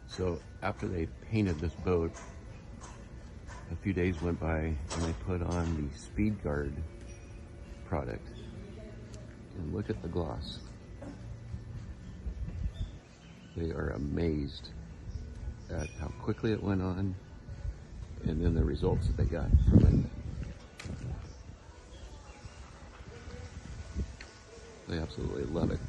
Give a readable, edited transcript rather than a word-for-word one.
So after they painted this boat, a few days went by and they put on the Speed Guard product. And look at the gloss. They are amazed at how quickly it went on and then the results that they got from it. They absolutely love it.